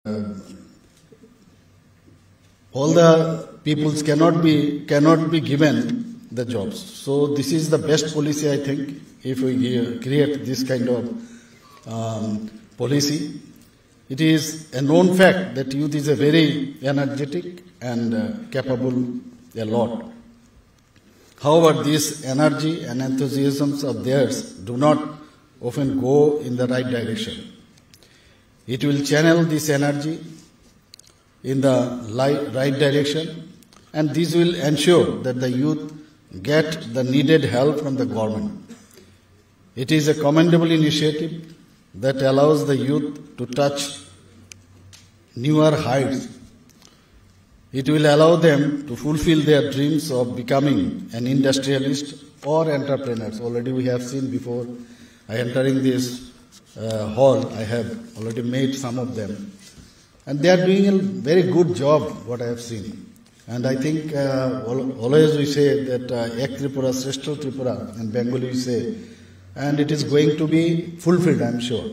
all the peoples cannot be given the jobs. So this is the best policy, I think, if we create this kind of policy. It is a known fact that youth is a very energetic and capable a lot. However, this energy and enthusiasms of theirs do not often go in the right direction. It will channel this energy in the right direction, and this will ensure that the youth get the needed help from the government. It is a commendable initiative that allows the youth to touch newer heights. It will allow them to fulfill their dreams of becoming an industrialist or entrepreneurs. Already we have seen before entering this hall, I have already made some of them. And they are doing a very good job, what I have seen. And I think always we say that Ek Tripura, Sreshta Tripura, in Bengali we say, and it is going to be fulfilled, I am sure.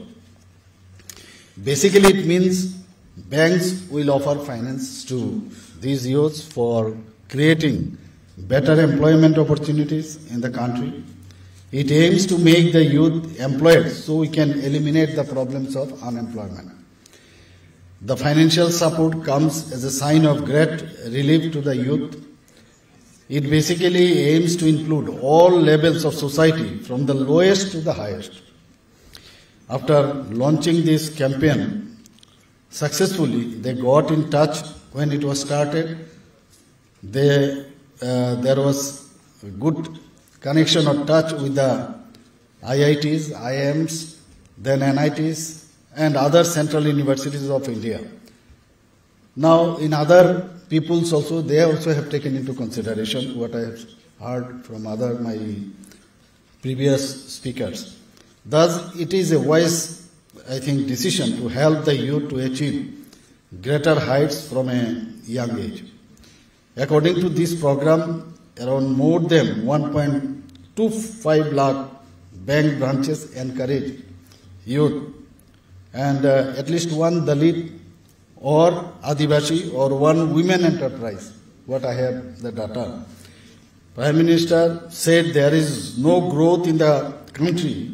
Basically it means banks will offer finance to these youths for creating better employment opportunities in the country. It aims to make the youth employed so we can eliminate the problems of unemployment. The financial support comes as a sign of great relief to the youth. It basically aims to include all levels of society from the lowest to the highest. After launching this campaign successfully, they got in touch when it was started. There was good connection or touch with the IITs, IIMs, then NITs, and other central universities of India. Now, in other peoples also, they also have taken into consideration what I have heard from my previous speakers. Thus, it is a wise, I think, decision to help the youth to achieve greater heights from a young age. According to this program, around more than 1.25 lakh bank branches encourage youth, and at least one Dalit or Adivasi or one women enterprise, what I have the data. Prime Minister said there is no growth in the country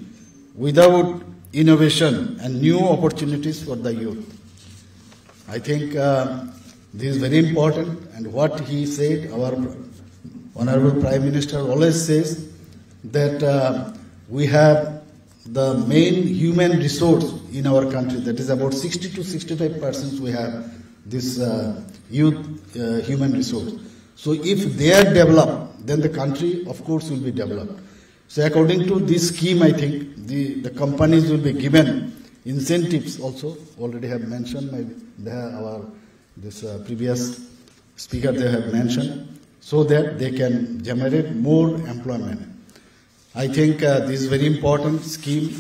without innovation and new opportunities for the youth. I think this is very important, and what he said, our Honorable Prime Minister always says that we have the main human resource in our country, that is about 60 to 65% we have this youth human resource. So if they are developed, then the country of course will be developed. So according to this scheme, I think the companies will be given incentives also. Already have mentioned, this previous speaker they have mentioned, so that they can generate more employment. I think this is a very important scheme,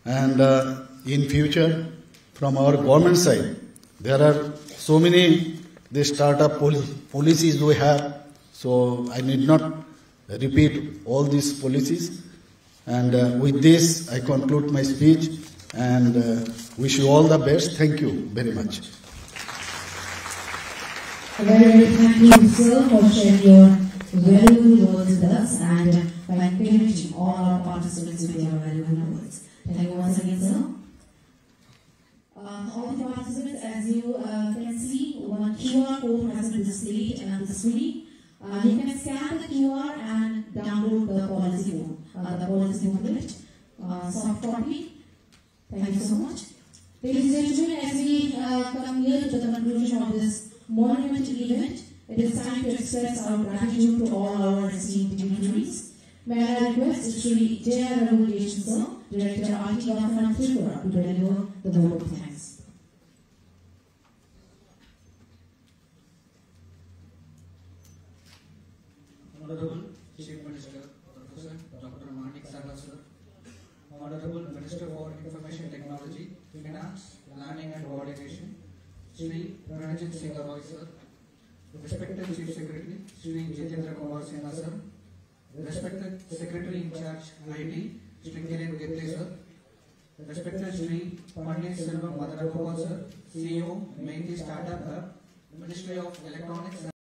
and in future, from our government side, there are so many the startup policies we have, so I need not repeat all these policies. And with this, I conclude my speech and wish you all the best. Thank you very much. Very thank you, sir, for sharing your valuable words with us and by encouraging all our participants with their valuable words. Thank you once again, sir. All the participants, as you can see, one QR code has been displayed on the screen. You can scan the QR and download the policy booklet, soft copy. Thank you so much. Ladies and gentlemen, as we come near to the conclusion of this monumental event, it is time to express our gratitude to all our esteemed dignitaries. May I request Shri J.R. Raghuvesh, sir, Director RT Government Tripura, to deliver the vote of thanks. Honorable Chief Minister, Professor Dr. Manik Sarla, sir. Honorable Minister for Information Technology, Finance, Planning and Coordination, Shri Ranjit Singh Roy, sir. Respected Chief Secretary, Shri Jitendra Kumar Sinha, sir. Respected Secretary in Charge, IT, Shri Kiran Gette, sir. Respected Sri Pandit Selvam Madharapal sir, CEO, Mainly Startup Hub, Ministry of Electronics